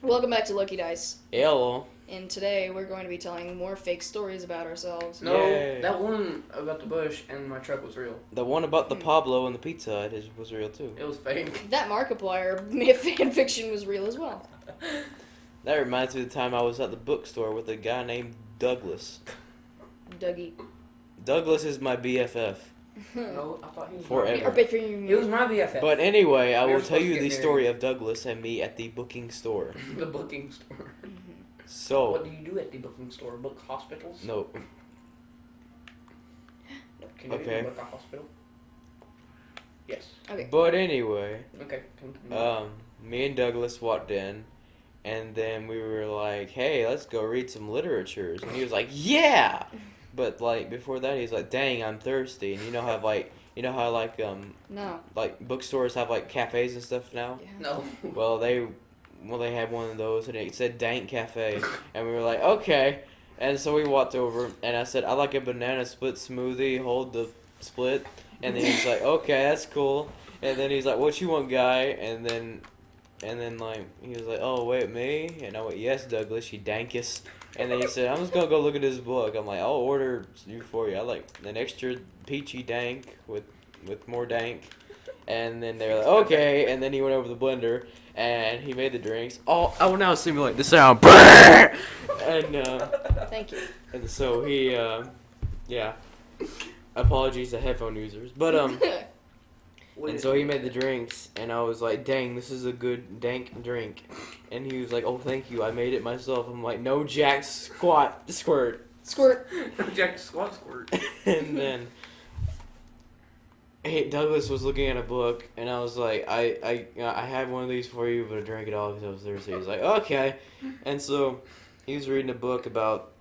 Welcome back to Lucky Dice, Hello. and today we're going to be telling more fake stories about ourselves. No, Yay. that one about the bush and my truck was real. The one about the Pablo and the Pizza Hut was real too. It was fake. That Markiplier fan fiction was real as well. That reminds me of the time I was at the bookstore with a guy named Douglas. Dougie. Douglas is my BFF. No, I thought he was Forever. Or big for He was my BFF. But anyway, I We will were tell supposed you to the get story married. of Douglas and me at the booking store. The booking store. So, What do you do at the booking store? Book hospitals? no. Can you Okay. book a hospital? Yes. Okay. But anyway, Okay. Continue. me and Douglas walked in, and then we were like, hey, let's go read some literatures. And he was like, yeah! But, like, before that, he's like, dang, I'm thirsty. And you know how, No. like, bookstores have, like, cafes and stuff now? Yeah. No. Well, they had one of those, and it said Dank Cafe, and we were like, okay. And so we walked over, and I said, I like a banana split smoothie, hold the split. And then he's like, okay, that's cool. And then he's like, what you want, guy? And then like, he was like, oh, wait, me? And I went, yes, Douglas, you dankus. And then he said, I'm just gonna go look at this book. I'm like, I'll order you for you. I like an extra peachy dank with more dank. And then they were like, okay. And then he went over the blender and he made the drinks. Oh, I will now simulate the sound. And Thank you. and so he, yeah. Apologies to headphone users, but and so he made the drinks, and I was like, dang, this is a good dank drink. And he was like, oh, thank you, I made it myself. I'm like, no jack squat squirt. Squirt. Jack Squat Squirt. And then Douglas was looking at a book, and I was like, I had one of these for you, but I drank it all because I was thirsty. He's like, okay. And so he was reading a book about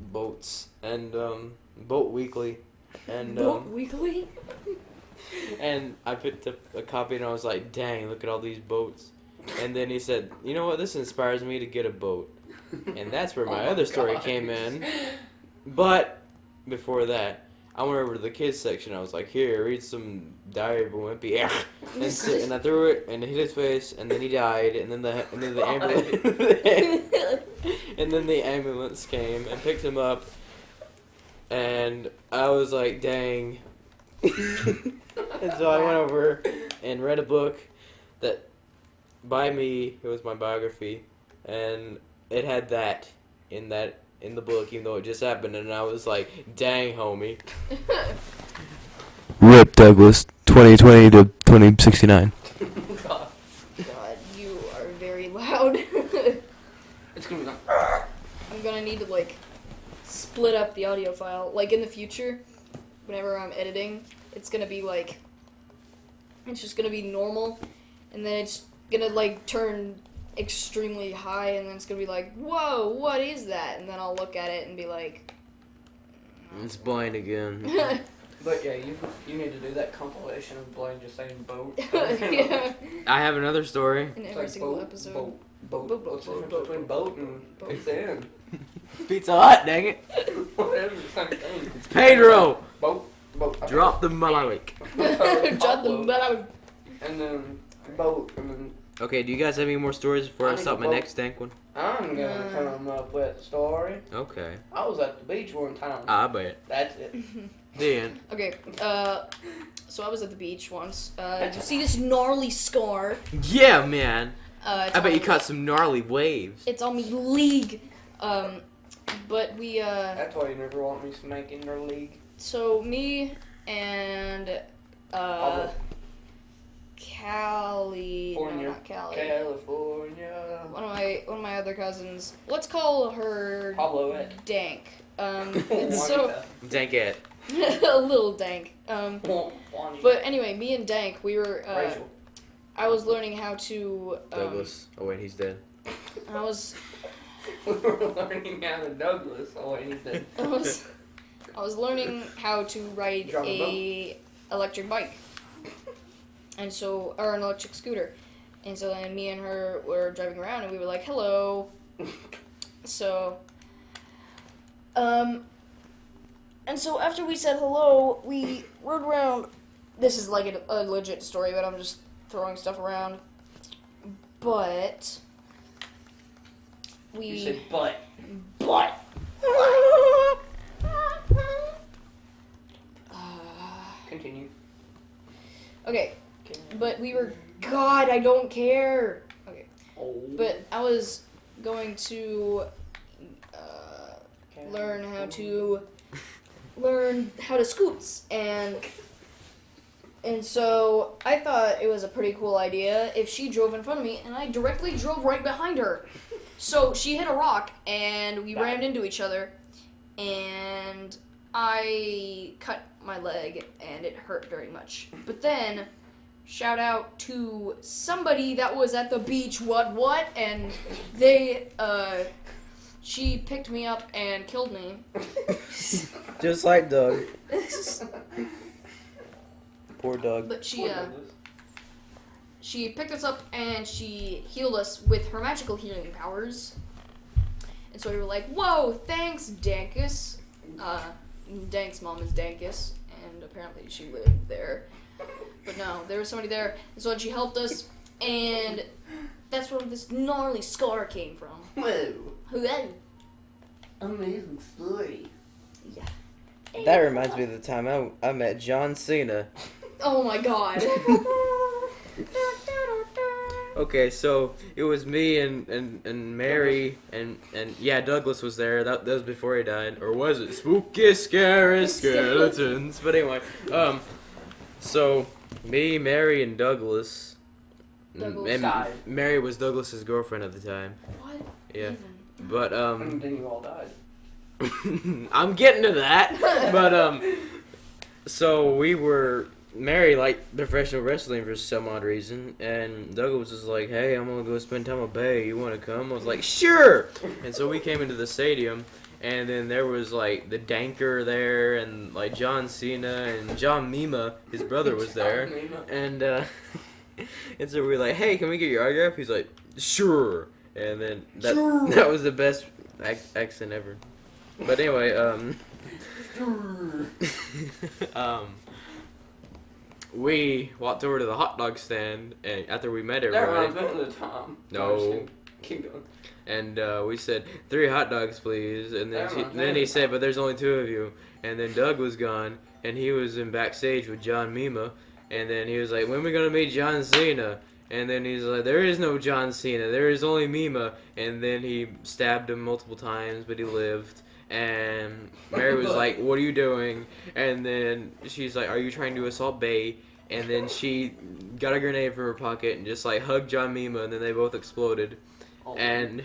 boats and Boat Weekly. And Boat Weekly? and I picked up a copy and I was like, dang, look at all these boats. And then he said, you know what, this inspires me to get a boat. And that's where my other story God. came in. But before that, I went over to the kids section. I was like, here, read some Diary of a Wimpy. And I threw it and it hit his face, and then he died, and then the ambulance and then the ambulance came and picked him up. And I was like, dang. And so I went over and read a book that, by me, it was my biography, and it had that in the book, even though it just happened, and I was like, dang, homie. Rip Douglas, 2020 to 2069. God. God, you are very loud. It's gonna be like. I'm gonna need to, like, split up the audio file. Like, in the future, whenever I'm editing, it's gonna be, like, it's just gonna be normal, and then it's gonna, like, turn extremely high, and then it's gonna be like, whoa, what is that? And then I'll look at it and be like, It's blind again. But yeah, you need to do that compilation of Blaine just saying boat. yeah, I have another story. in It's every like single boat, episode. Boat. Boat, What's the boat, difference boat, between boat and boat. Big Sand? Pizza Hut, dang it. Whatever, the same thing. It's Pedro. Boat. Drop the mic. Drop the bottom. And then boat, and then Okay, do you guys have any more stories before I I need start to my vote. next dank one? I'm gonna come up with a story. Okay. I was at the beach one time. I bet. That's it. The end. Okay, so I was at the beach once. Did you see this gnarly scar? Yeah, man. It's I bet on- you caught some gnarly waves. It's on me league. But we, That's why you never want me spanking your league. so me and, Pablo. Callie, no, California. not Callie. California. One of my other cousins. Let's call her Pablo it. Dank. It's so Dank it. a little dank. Juanita. But anyway, me and Dank, we were. Rachel. I was learning how to. Douglas. Oh wait, he's dead. I was. We were learning how to Douglas. Oh wait, he's dead. I was learning how to ride Drive a a electric bike, and so or an electric scooter, and so then me and her were driving around, and we were like, "Hello." So, and so after we said hello, we rode around. This is like a legit story, but I'm just throwing stuff around. But You said butt. But. Continue. Okay, but we were. God, I don't care. Okay, Oh. but I was going to learn how to scoots, and so I thought it was a pretty cool idea if she drove in front of me and I directly drove right behind her. So she hit a rock and we rammed into each other, and I cut my leg and it hurt very much. But then, shout out to somebody that was at the beach, and they, she picked me up and killed me. Just like Doug. Poor Doug. But she picked us up and she healed us with her magical healing powers. And so we were like, whoa, thanks, Dankus. Dank's mom is Dankus, and apparently she lived there. But no, there was somebody there, and so she helped us, and that's where this gnarly scar came from. Whoa. Whoa. Amazing story. Yeah. That reminds me of the time I met John Cena. Oh my god. Okay, so it was me and Mary and yeah, Douglas was there. That was before he died, or was it? Spooky, scary skeletons. But anyway, so me, Mary, and Douglas. Douglas. And Mary was Douglas's girlfriend at the time. What? Yeah, Even? but And then you all died. I'm getting to that. But so we were. Mary liked professional wrestling for some odd reason, and Douglas was like, hey, I'm gonna go spend time with Bay, you wanna come? I was like, sure! And so we came into the stadium, and then there was like the Danker there, and like John Cena, and John Mima, his brother, was there. And and so we were like, hey, can we get your autograph? He's like, sure! And then that was the best accent ever. But anyway, we walked over to the hot dog stand, and after we met everybody, That reminds me of the Tom. No. Keep going. and we said 3 hot dogs, please. And then he said, but there's only 2 of you. And then Doug was gone, and he was in backstage with John Mima. And then he was like, when are we gonna meet John Cena? And then he's like, there is no John Cena, there is only Mima. And then he stabbed him multiple times, but he lived. And Mary was like, what are you doing? And then she's like, are you trying to assault Bay? And then she got a grenade from her pocket and just like hugged John Mima, and then they both exploded. And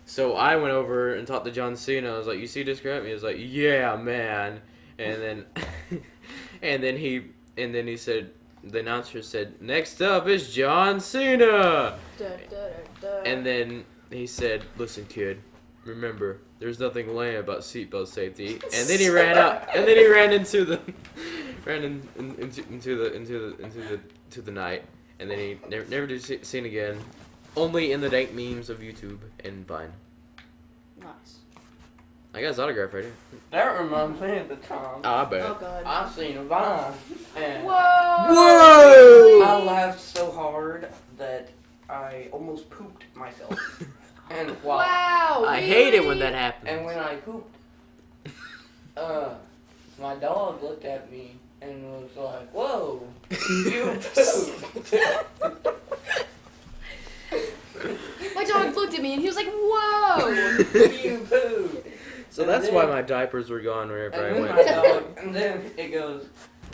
so I went over and talked to John Cena. I was like, you see this crap? He was like, yeah, man. And then and then he said, the announcer said, next up is John Cena. And then he said, listen, kid, remember, there's nothing lame about seatbelt safety. And then he ran out, and then he ran into the into the night, and then he never did seen again. Only in the dank memes of YouTube and Vine. Nice. I got his autograph right here. That reminds me of the Tom. Oh, I bet. Oh god. I seen a Vine. And Whoa! I laughed so hard that I almost pooped myself. And Wow! I hate it when that happens. And when I pooped, my dog looked at me and was like, "Whoa, you pooped." My dog looked at me and he was like, "Whoa!" You pooped. So that's why my diapers were gone wherever I And then went. my dog, and then it goes,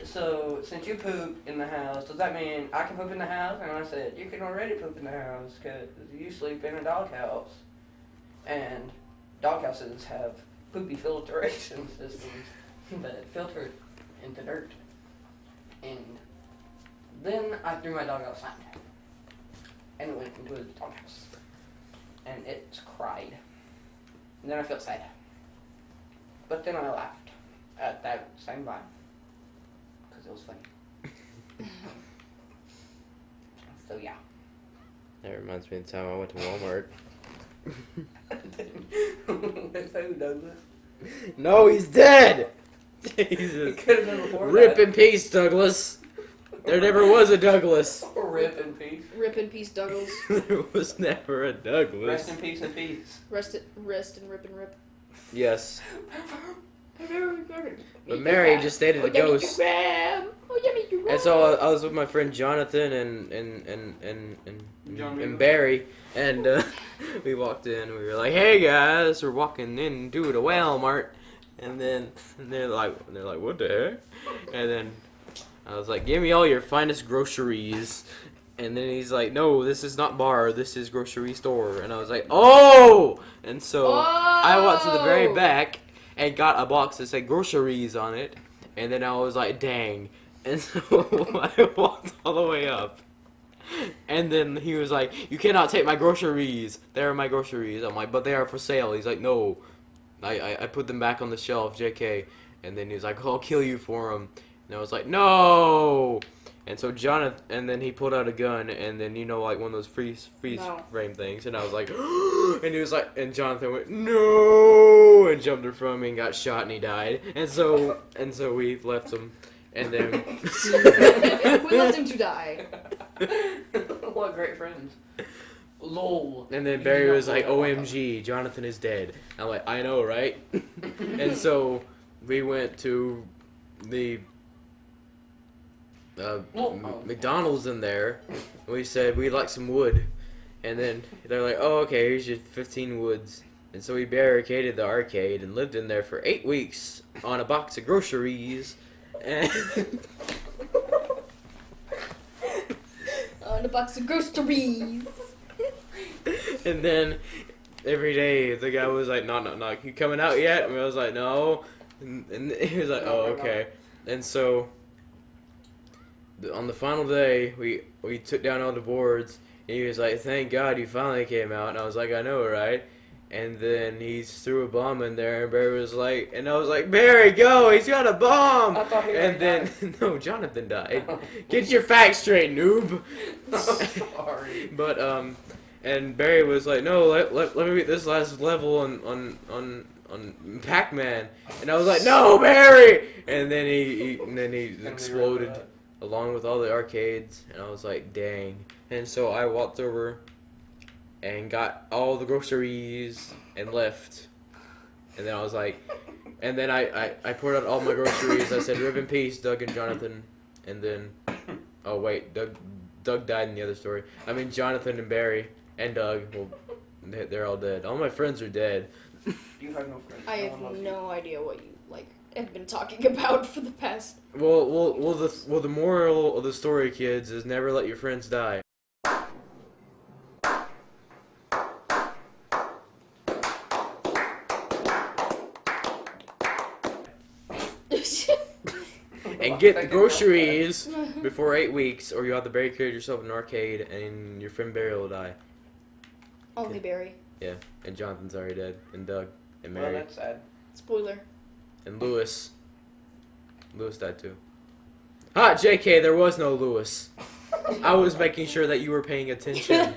so since you poop in the house, does that mean I can poop in the house? And I said, you can already poop in the house because you sleep in a doghouse. And doghouses have poopy filtration systems that filter into dirt. And then I threw my dog outside. And it went into the doghouse. And it cried. And then I felt sad. But then I laughed at that same vibe. Because it was funny. So yeah. That reminds me of the time I went to Walmart. With who, Douglas? No, he's dead! Jesus. It could have been before Rip that. in peace, Douglas. There never was a Douglas. Rip Rip in peace. Rip in peace, Douglas. There was never a Douglas. Rest in peace and peace. Rest and rip and rip. Yes. But Mary just dated a ghost. And so I was with my friend Jonathan and Barry, and we walked in. We were like, "Hey guys, we're walking into the Walmart," and they're like, "What the heck?" And then I was like, "Give me all your finest groceries." And then he's like, "No, this is not bar. This is grocery store." And I was like, "Oh!" And so I went to the very back and got a box that said groceries on it. And then I was like, "Dang." And so I walked all the way up. And then he was like, "You cannot take my groceries. They are my groceries." I'm like, "But they are for sale." He's like, "No. I put them back on the shelf, JK." And then he was like, "Oh, I'll kill you for them." And I was like, "No." And so Jonathan, and then he pulled out a gun, and then, you know, like one of those freeze frame things. And I was like, and he was like, and Jonathan went, "No," and jumped in front of me and got shot, and he died. And so we left him. And then we left him to die. What great friends. Lol. And then Barry was like, "OMG, Jonathan is dead." I'm like, "I know, right?" And so we went to the McDonald's in there. We said we'd like some wood. And then they're like, "Oh, okay, here's your 15 woods." And so we barricaded the arcade and lived in there for 8 weeks on a box of groceries. And on a box of groceries. And then every day the guy was like, "Knock, knock, knock. You coming out yet?" And I was like, "No." And he was like, "Oh, okay." And so on the final day, we took down all the boards, and he was like, "Thank God you finally came out." And I was like, "I know, right?" And then he threw a bomb in there, and Barry was like, and I was like, "Barry, go! He's got a bomb!" I thought he And then, died. no, Jonathan died. Get your facts straight, noob. Sorry. But and Barry was like, "No, let me beat this last level on Pac-Man," and I was like, "No, Barry!" And then he exploded along with all the arcades, and I was like, "Dang!" And so I walked over and got all the groceries and left. And then I was like, and then I poured out all my groceries. I said, "Rip in peace, Doug and Jonathan." And then, oh wait, Doug died in the other story. I mean, Jonathan and Barry and Doug, well, they're all dead. All my friends are dead. You have no friends. I No have one loves no idea what you have been talking about for the past. Well, the moral of the story, kids, is never let your friends die. And get the groceries before 8 weeks, or you'll have to barricade yourself in an arcade, and your friend Barry will die. Only Barry. Yeah, and Jonathan's already dead, and Doug, and Well, Mary, that's sad. Spoiler. and Lewis. Lewis died too. Ah, JK, there was no Lewis. I was making sure that you were paying attention.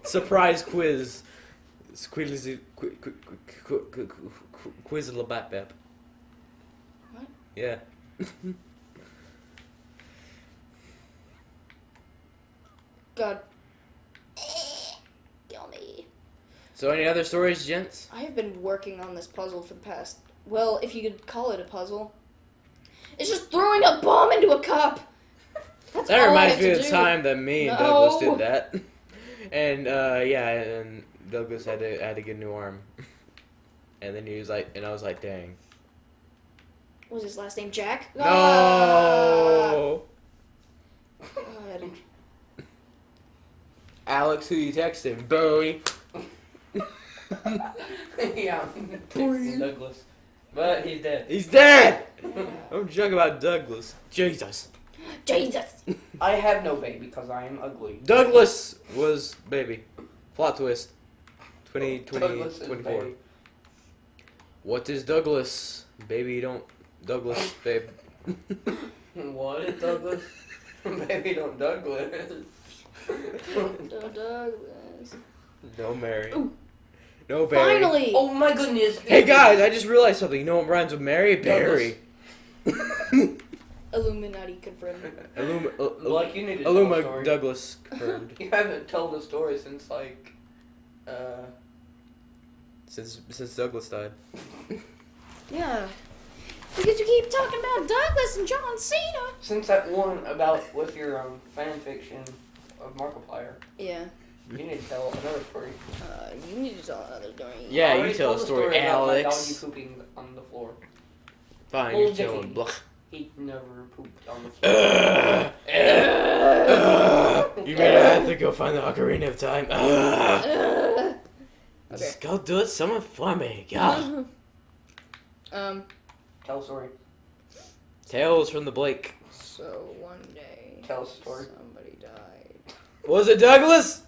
Surprise quiz. Quiz a bap bap. What? Yeah. God. Kill me. So any other stories, gents? I have been working on this puzzle for the past, well, if you could call it a puzzle. It's just throwing a bomb into a cup. That's That all reminds I me have of to the do. time that me and No. Douglas did that. And yeah, and Douglas had to get a new arm. And then he was like, and I was like, "Dang." What was his last name? Jack? No. God. Alex, who you texting? Bowie. Yeah. Douglas. But he's dead. He's dead. Don't joke about Douglas. Jesus. Jesus. I have no baby because I am ugly. Douglas was baby. Plot twist. Douglas is 24. baby. What is Douglas? Baby, don't. Douglas, babe. What is Douglas? Baby, don't Douglas. Douglas. No Mary. Ooh. No Barry. Finally. Oh my goodness. Hey guys, I just realized something. You know what rhymes with Mary? Barry. Illuminati confirmed. Like, you need to tell a story. Douglas confirmed. You haven't told the story since, like, Since Douglas died. Yeah. Because you keep talking about Douglas and John Cena. Since that one about with your fan fiction of Markiplier. Yeah. You need to tell another story. You need to tell another story. Yeah, I you already tell a told the story, about my Alex. doggy pooping on the floor. Fine, Well, you tell Dickie. him. Blah. He never pooped on the floor. You better have to go find the Ocarina of Time. Okay. Just go do it something for me. God. Tell a story. Tales from the Blake. So one day, Tell us a story. somebody died. Was it Douglas?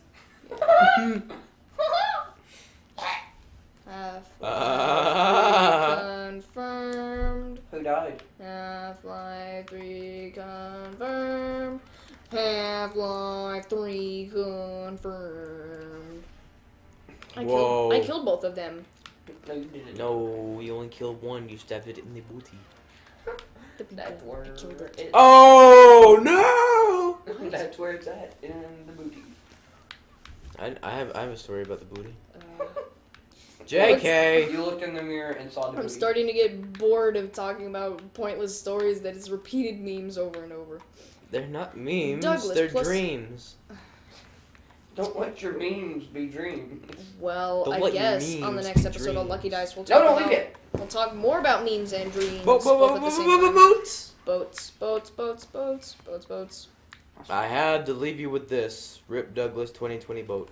Confirmed. Who died? Half-Life 3 confirmed. Half-Life 3 confirmed. Whoa. I killed both of them. No, you didn't. No, you only killed one. You stabbed it in the booty. The people. That's where I killed it. it. Oh no! That's where it's at, in the booty. I have a story about the booty. Uh, JK. You looked in the mirror and saw the I'm booty. starting to get bored of talking about pointless stories that is repeated memes over and over. They're not memes. Douglas they're plus- dreams. Don't let your memes be dreams. Well, Don't I let your guess on the memes next be episode of dreams. Lucky Dice we'll No, talk no, about leave it. we'll talk more about memes and dreams both at the same time. Boats. I had to leave you with this. Rip Douglas 2020 boat.